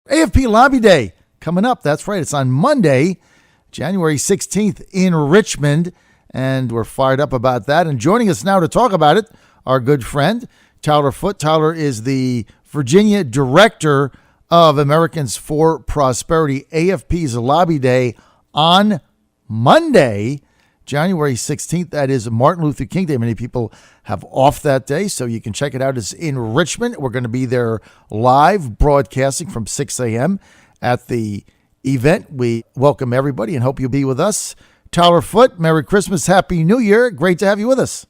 AFP Lobby Day coming up. That's right. It's on Monday, January 16th in Richmond, and we're fired up about that. And joining us now to talk about it, our good friend, Tyler Foote. Tyler is the Virginia Director of Americans for Prosperity. AFP's Lobby Day on Monday, January 16th. That is Martin Luther King Day. Many people have off that day, so you can check it out. It's in Richmond. We're going to be there live broadcasting from 6 a.m. at the event. We welcome everybody and hope you'll be with us. Tyler Foote, Merry Christmas, Happy New Year. Great to have you with us.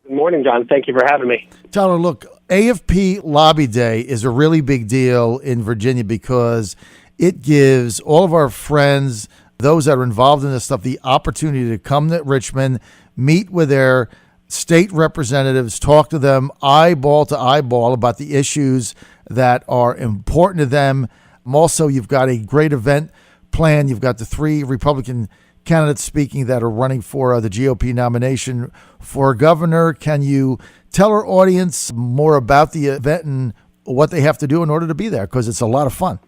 Good morning, John. Thank you for having me. Tyler, look, AFP Lobby Day is a really big deal in Virginia because it gives all of our friends, those that are involved in this stuff, the opportunity to come to Richmond, meet with their state representatives, talk to them eyeball to eyeball about the issues that are important to them. Also, you've got a great event planned. You've got the 3 Republican candidates speaking that are running for the GOP nomination for governor. Can you tell our audience more about the event and what they have to do in order to be there? Because it's a lot of fun.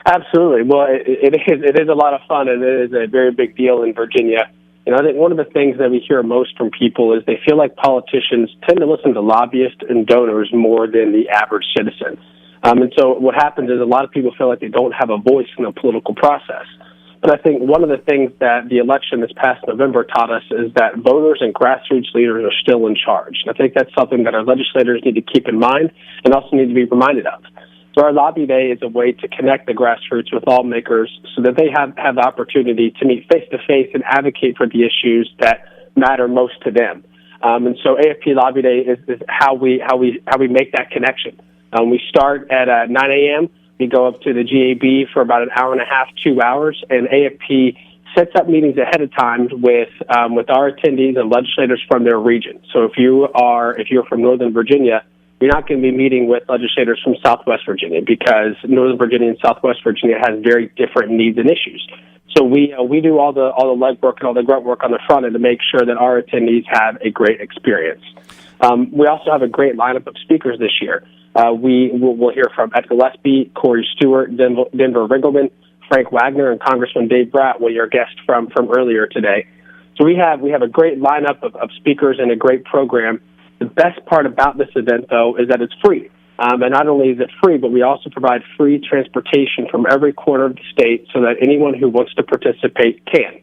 Absolutely. Well, it is a lot of fun, and it is a very big deal in Virginia. I think one of the things that we hear most from people is they feel like politicians tend to listen to lobbyists and donors more than the average citizen. And so what happens is a lot of people feel like they don't have a voice in the political process. But I think one of the things that the election this past November taught us is that voters and grassroots leaders are still in charge. And I think that's something that our legislators need to keep in mind and also need to be reminded of. So our Lobby Day is a way to connect the grassroots with lawmakers so that they have the opportunity to meet face-to-face and advocate for the issues that matter most to them. And so AFP Lobby Day is how we make that connection. We start at 9 a.m., we go up to the GAB for about an hour and a half, 2 hours, and AFP sets up meetings ahead of time with our attendees and legislators from their region. So if you're from Northern Virginia, you're not going to be meeting with legislators from Southwest Virginia because Northern Virginia and Southwest Virginia has very different needs and issues. So we do all the legwork and all the grunt work on the front end to make sure that our attendees have a great experience. We also have a great lineup of speakers this year. We'll hear from Ed Gillespie, Corey Stewart, Denver Riggleman, Frank Wagner, and Congressman Dave Brat, your guest from earlier today. So we have a great lineup of speakers and a great program. The best part about this event, though, is that it's free. And not only is it free, but we also provide free transportation from every corner of the state so that anyone who wants to participate can.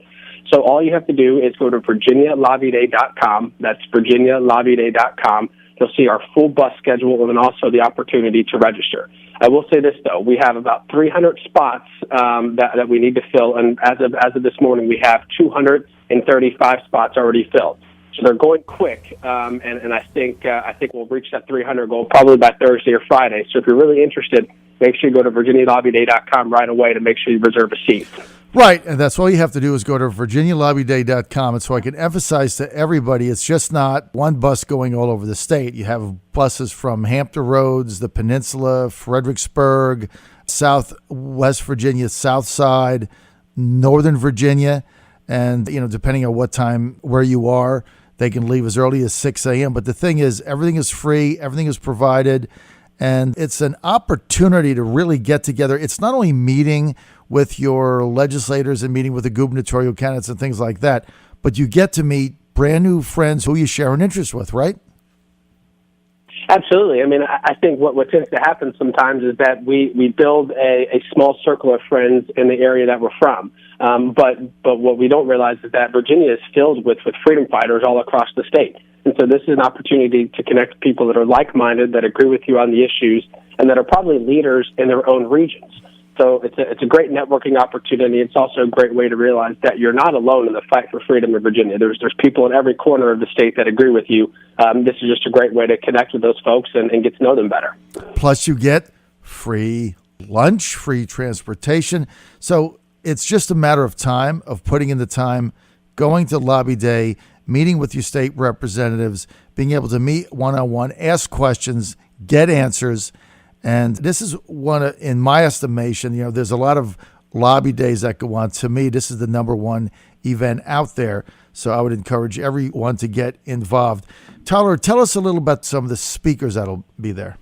So all you have to do is go to virginialobbyday.com. That's virginialobbyday.com. You'll see our full bus schedule and then also the opportunity to register. I will say this, though. We have about 300 spots that we need to fill, and as of this morning, we have 235 spots already filled. So they're going quick, and I think we'll reach that 300 goal probably by Thursday or Friday. So if you're really interested, make sure you go to virginialobbyday.com right away to make sure you reserve a seat. Right, and that's all you have to do is go to virginialobbyday.com. And so I can emphasize to everybody, it's just not one bus going all over the state. You have buses from Hampton Roads, the Peninsula, Fredericksburg, Southwest Virginia, South Side, Northern Virginia, and depending on what time where you are, they can leave as early as 6 a.m. But the thing is, everything is free, everything is provided, and it's an opportunity to really get together. It's not only meeting with your legislators and meeting with the gubernatorial candidates and things like that, but you get to meet brand new friends who you share an interest with, right? Absolutely. I mean, I think what tends to happen sometimes is that we build a small circle of friends in the area that we're from. But what we don't realize is that Virginia is filled with freedom fighters all across the state. And so this is an opportunity to connect people that are like-minded, that agree with you on the issues, and that are probably leaders in their own regions. So it's a great networking opportunity. It's also a great way to realize that you're not alone in the fight for freedom in Virginia. There's people in every corner of the state that agree with you. This is just a great way to connect with those folks and get to know them better. Plus you get free lunch, free transportation. So it's just a matter of time, of putting in the time, going to Lobby Day, meeting with your state representatives, being able to meet one-on-one, ask questions, get answers. And this is one, in my estimation, there's a lot of lobby days that go on. To me, this is the number one event out there. So I would encourage everyone to get involved. Tyler, tell us a little about some of the speakers that'll be there.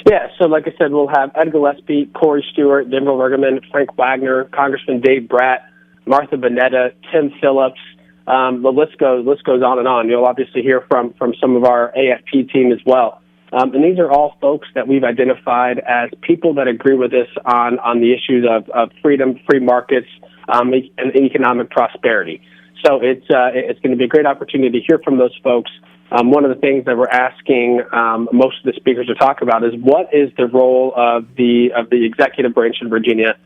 Yeah, so like I said, we'll have Ed Gillespie, Corey Stewart, Denver Bergerman, Frank Wagner, Congressman Dave Bratt, Martha Bonetta, Tim Phillips. The list goes on and on. You'll obviously hear from some of our AFP team as well. And these are all folks that we've identified as people that agree with us on the issues of freedom, free markets, and economic prosperity. So it's going to be a great opportunity to hear from those folks. One of the things that we're asking most of the speakers to talk about is what is the role of the executive branch in Virginia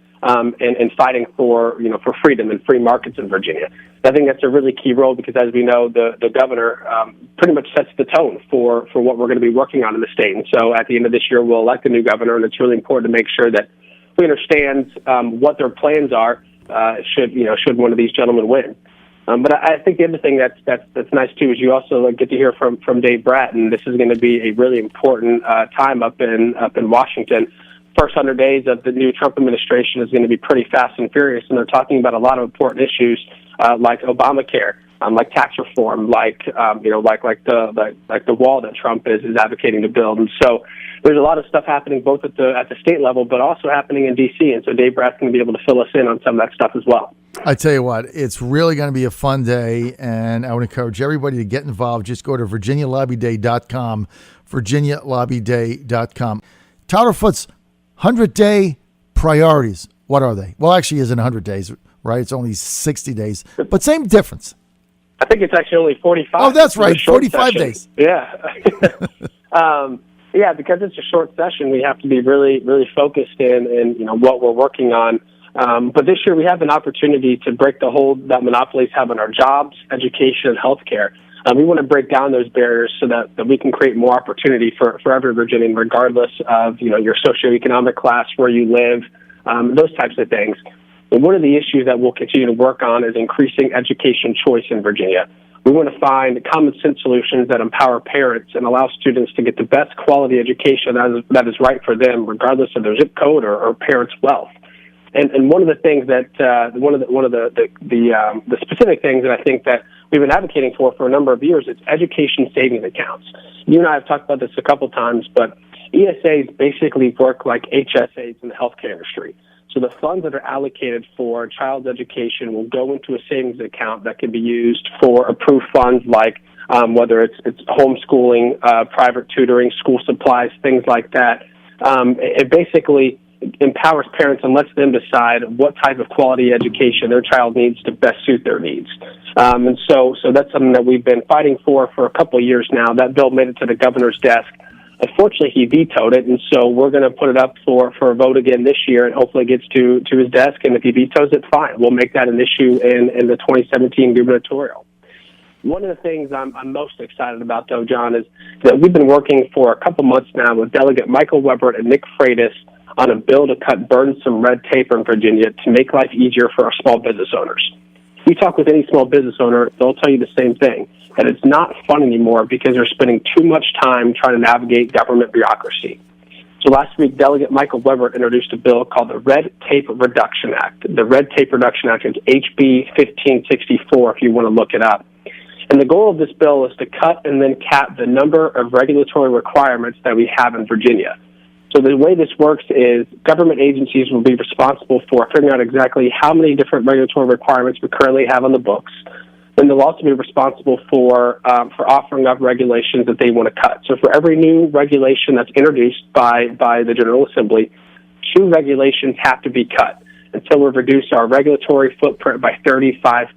in fighting for freedom and free markets in Virginia. I think that's a really key role because, as we know, the governor pretty much sets the tone for what we're going to be working on in the state. And so at the end of this year, we'll elect a new governor, and it's really important to make sure that we understand what their plans are should one of these gentlemen win. But I think the other thing that's nice too is you also get to hear from Dave Bratt, and this is going to be a really important time up in Washington. First 100 days of the new Trump administration is going to be pretty fast and furious, and they're talking about a lot of important issues like Obamacare, like tax reform, like the wall that Trump is advocating to build. And so there's a lot of stuff happening both at the state level, but also happening in D.C. And so Dave Bratt's going to be able to fill us in on some of that stuff as well. I tell you what, it's really going to be a fun day, and I would encourage everybody to get involved. Just go to virginialobbyday.com, virginialobbyday.com. Tyler Foote's 100-day priorities. What are they? Well, actually, it isn't 100 days, right? It's only 60 days, but same difference. I think it's actually only 45. Oh, that's right, 45 days. Yeah. Yeah, because it's a short session, we have to be really, really focused in what we're working on. But this year we have an opportunity to break the hold that monopolies have on our jobs, education, and healthcare. We want to break down those barriers so that we can create more opportunity for every Virginian, regardless of your socioeconomic class, where you live, those types of things. And one of the issues that we'll continue to work on is increasing education choice in Virginia. We want to find common sense solutions that empower parents and allow students to get the best quality education that is right for them, regardless of their zip code or parents' wealth. And one of the things that one of the specific things that I think that we've been advocating for a number of years is education savings accounts. You and I have talked about this a couple times, but ESAs basically work like HSAs in the healthcare industry. So the funds that are allocated for a child's education will go into a savings account that can be used for approved funds like whether it's homeschooling, private tutoring, school supplies, things like that. It basically empowers parents and lets them decide what type of quality education their child needs to best suit their needs. And so that's something that we've been fighting for a couple of years now. That bill made it to the governor's desk. Unfortunately, he vetoed it, and so we're going to put it up for a vote again this year, and hopefully it gets to his desk. And if he vetoes it, fine. We'll make that an issue in the 2017 gubernatorial. One of the things I'm most excited about, though, John, is that we've been working for a couple months now with Delegate Michael Weber and Nick Freitas on a bill to cut burdensome red tape in Virginia to make life easier for our small business owners. If you talk with any small business owner, they'll tell you the same thing, that it's not fun anymore because they're spending too much time trying to navigate government bureaucracy. So last week, Delegate Michael Weber introduced a bill called the Red Tape Reduction Act. The Red Tape Reduction Act is HB 1564 if you want to look it up. And the goal of this bill is to cut and then cap the number of regulatory requirements that we have in Virginia. So the way this works is government agencies will be responsible for figuring out exactly how many different regulatory requirements we currently have on the books. And they'll also be responsible for offering up regulations that they want to cut. So for every new regulation that's introduced by the General Assembly, 2 regulations have to be cut until we've reduced our regulatory footprint by 35%.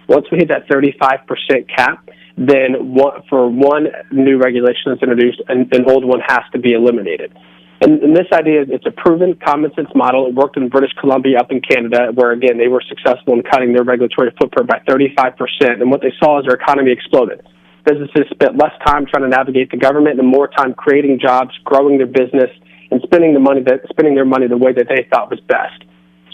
Once we hit that 35% cap, then for one new regulation that's introduced, an old one has to be eliminated. And this idea, it's a proven common sense model. It worked in British Columbia up in Canada, where, again, they were successful in cutting their regulatory footprint by 35%. And what they saw is their economy exploded. Businesses spent less time trying to navigate the government and more time creating jobs, growing their business, and spending their money the way that they thought was best.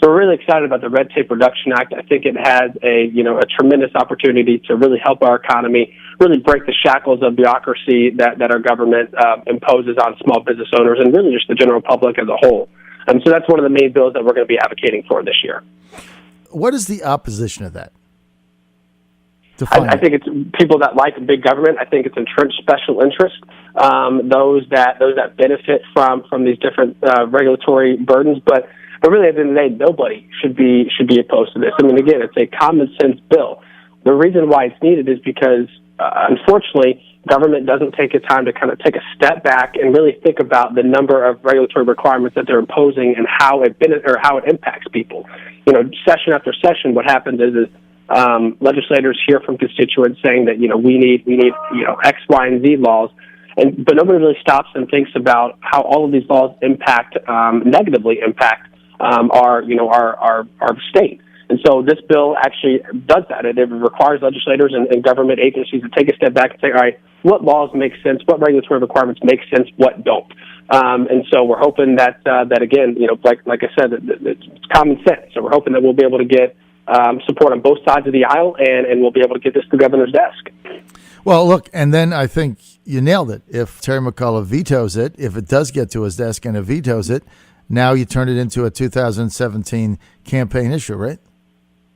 So we're really excited about the Red Tape Reduction Act. I think it has a tremendous opportunity to really help our economy, really break the shackles of bureaucracy that our government imposes on small business owners and really just the general public as a whole. So that's one of the main bills that we're going to be advocating for this year. What is the opposition of that? I think it's people that like big government. I think it's entrenched special interest. Those that benefit from these different regulatory burdens, but really at the end of the day, nobody should be opposed to this. I mean, again, it's a common sense bill. The reason why it's needed is because, unfortunately, government doesn't take the time to kind of take a step back and really think about the number of regulatory requirements that they're imposing and how it impacts people. You know, session after session, what happens is legislators hear from constituents saying that we need X, Y, and Z laws, but nobody really stops and thinks about how all of these laws negatively impact our state. And so this bill actually does that. It requires legislators and government agencies to take a step back and say, all right, what laws make sense, what regulatory requirements make sense, what don't. And so we're hoping that again, like I said, it's common sense. So we're hoping that we'll be able to get support on both sides of the aisle, and we'll be able to get this to the governor's desk. Well, look, and then I think you nailed it. If Terry McAuliffe vetoes it, if it does get to his desk and it vetoes it, now you turn it into a 2017 campaign issue, right?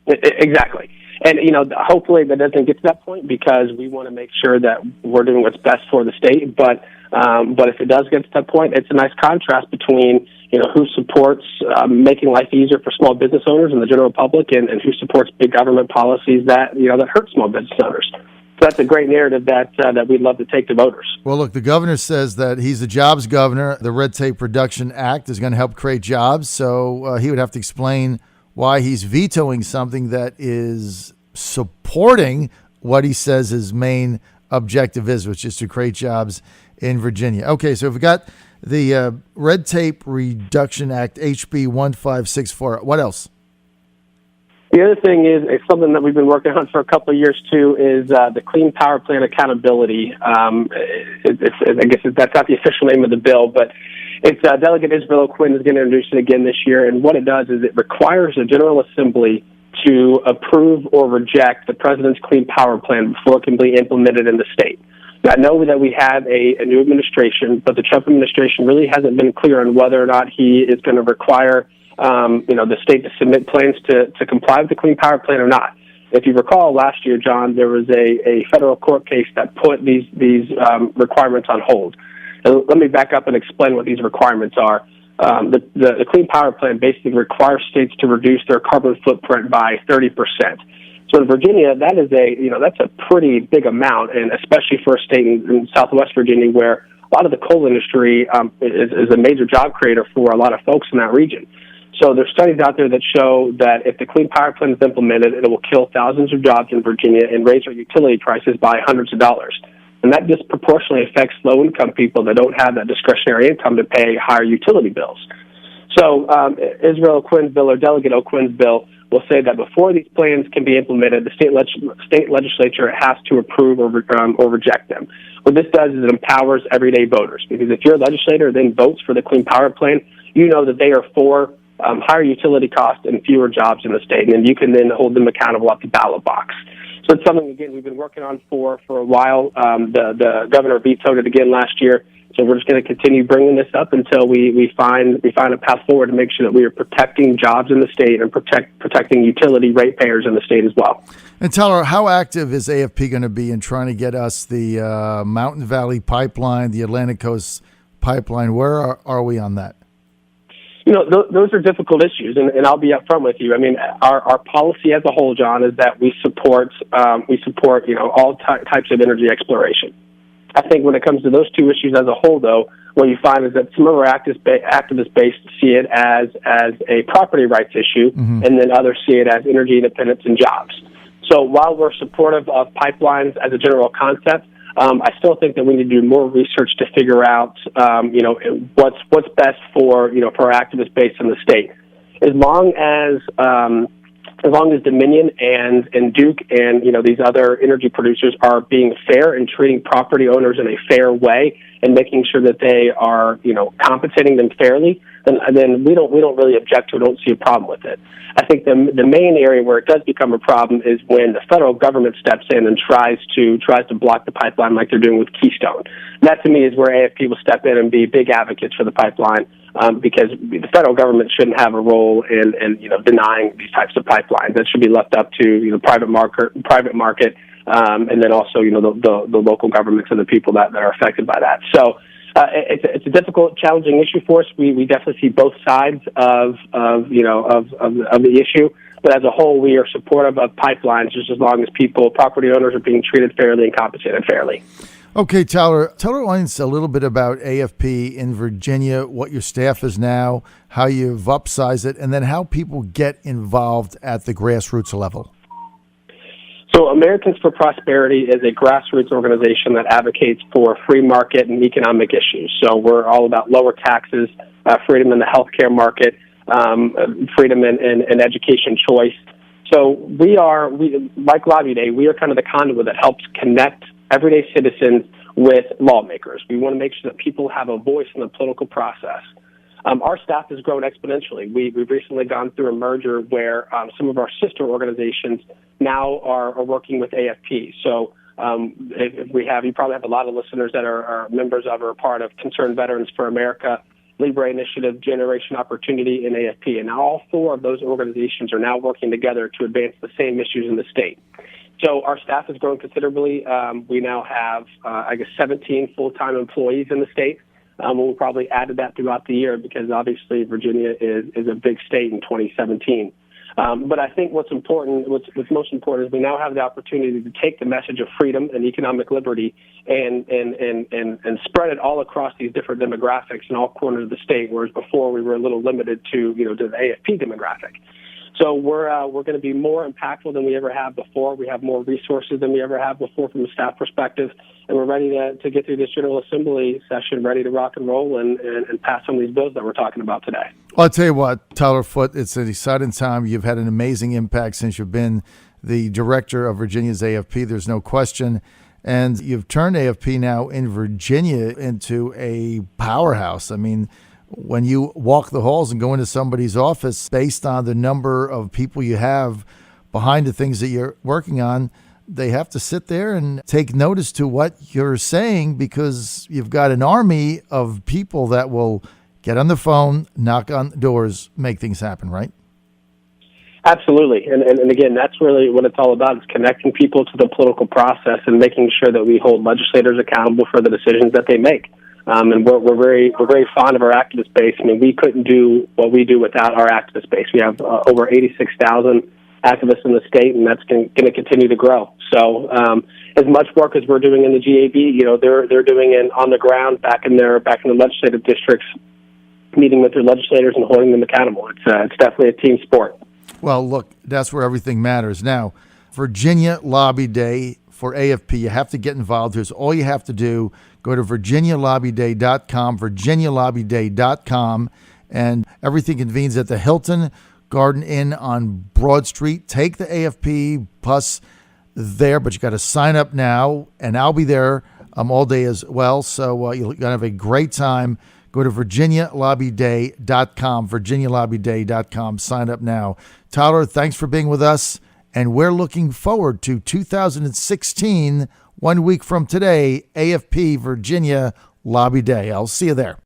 Exactly. And, hopefully that doesn't get to that point, because we want to make sure that we're doing what's best for the state. But if it does get to that point, it's a nice contrast between, who supports making life easier for small business owners and the general public, and who supports big government policies that hurt small business owners. So that's a great narrative that we'd love to take to voters. Well, look, the governor says that he's the jobs governor. The Red Tape Reduction Act is going to help create jobs. So he would have to explain why he's vetoing something that is supporting what he says his main objective is, which is to create jobs in Virginia. Okay, so we've got the Red Tape Reduction Act, HB 1564. What else? The other thing is something that we've been working on for a couple of years, too, is the Clean Power Plan accountability. I guess that's not the official name of the bill, but it's Delegate Israel O'Quinn is going to introduce it again this year. And what it does is it requires the General Assembly to approve or reject the President's Clean Power Plan before it can be implemented in the state. I know that we have a new administration, but the Trump administration really hasn't been clear on whether or not he is going to require the state to submit plans to comply with the Clean Power Plan or not. If you recall, last year, John, there was a federal court case that put these requirements on hold. And let me back up and explain what these requirements are. The Clean Power Plan basically requires states to reduce their carbon footprint by 30%. So in Virginia, that's a pretty big amount, and especially for a state in Southwest Virginia where a lot of the coal industry is a major job creator for a lot of folks in that region. So there's studies out there that show that if the Clean Power Plan is implemented, it will kill thousands of jobs in Virginia and raise our utility prices by hundreds of dollars. And that disproportionately affects low-income people that don't have that discretionary income to pay higher utility bills. So Israel O'Quinn's bill, or Delegate O'Quinn's bill, will say that before these plans can be implemented, the state legislature has to approve or reject them. What this does is it empowers everyday voters, because if your legislator then votes for the Clean Power Plan, you know that they are for higher utility costs and fewer jobs in the state, and you can then hold them accountable at the ballot box. So it's something, again, we've been working on for a while. The governor vetoed it again last year, so we're just going to continue bringing this up until we find a path forward to make sure that we are protecting jobs in the state and protecting utility ratepayers in the state as well. And Tyler, how active is AFP going to be in trying to get us the Mountain Valley Pipeline, the Atlantic Coast Pipeline? Where are we on that? Those are difficult issues, and I'll be upfront with you. I mean, our policy as a whole, John, is that we support all types of energy exploration. I think when it comes to those two issues as a whole, though, what you find is that some of our activist base see it as a property rights issue, and then others see it as energy independence and jobs. So while we're supportive of pipelines as a general concept, I still think that we need to do more research to figure out, what's best for our activist base in the state. As long as Dominion and Duke and these other energy producers are being fair and treating property owners in a fair way and making sure that they are compensating them fairly, then we don't really object to it. Don't see a problem with it. I think the main area where it does become a problem is when the federal government steps in and tries to block the pipeline like they're doing with Keystone. And that to me is where AFP will step in and be big advocates for the pipeline, because the federal government shouldn't have a role in denying these types of pipelines. That should be left up to private market and then also, the local governments and the people that are affected by that. So it's a difficult, challenging issue for us. We definitely see both sides of the issue. But as a whole, we are supportive of pipelines just as long as property owners are being treated fairly and compensated fairly. Okay, Tyler, tell our audience a little bit about AFP in Virginia, what your staff is now, how you've upsized it, and then how people get involved at the grassroots level. So Americans for Prosperity is a grassroots organization that advocates for free market and economic issues. So we're all about lower taxes, freedom in the healthcare market, freedom in education choice. So we like Lobby Day, we are kind of the conduit that helps connect everyday citizens with lawmakers. We want to make sure that people have a voice in the political process. Our staff has grown exponentially. We've recently gone through a merger where some of our sister organizations now are working with AFP. So you probably have a lot of listeners that are members of or a part of Concerned Veterans for America, Libre Initiative, Generation Opportunity, and AFP. And now all four of those organizations are now working together to advance the same issues in the state. So our staff has grown considerably. We now have, 17 full-time employees in the state. We'll probably add to that throughout the year because obviously Virginia is a big state in 2017. But I think what's most important is we now have the opportunity to take the message of freedom and economic liberty and spread it all across these different demographics in all corners of the state, whereas before we were a little limited to the AFP demographic. So we're going to be more impactful than we ever have before. We have more resources than we ever have before from a staff perspective, and we're ready to get through this General Assembly session, ready to rock and roll and pass some of these bills that we're talking about today. Well, I'll tell you what, Tyler Foote, it's an exciting time. You've had an amazing impact since you've been the director of Virginia's AFP. There's no question. And you've turned AFP now in Virginia into a powerhouse. I mean, when you walk the halls and go into somebody's office, based on the number of people you have behind the things that you're working on, they have to sit there and take notice to what you're saying because you've got an army of people that will get on the phone, knock on doors, make things happen, right? Absolutely. And again, that's really what it's all about, is connecting people to the political process and making sure that we hold legislators accountable for the decisions that they make. And we're very fond of our activist base. I mean, we couldn't do what we do without our activist base. We have over 86,000 activists in the state, and that's going to continue to grow. So, as much work as we're doing in the GAB, they're doing it on the ground, back in the legislative districts, meeting with their legislators and holding them accountable. It's definitely a team sport. Well, look, that's where everything matters. Now, Virginia Lobby Day for AFP. You have to get involved. Here's all you have to do. Go to virginialobbyday.com, virginialobbyday.com, and everything convenes at the Hilton Garden Inn on Broad Street. Take the AFP bus there, but you got to sign up now, and I'll be there all day as well. So you're going to have a great time. Go to virginialobbyday.com, virginialobbyday.com. Sign up now. Tyler, thanks for being with us, and we're looking forward to 2016, 1 week from today, AFP Virginia Lobby Day. I'll see you there.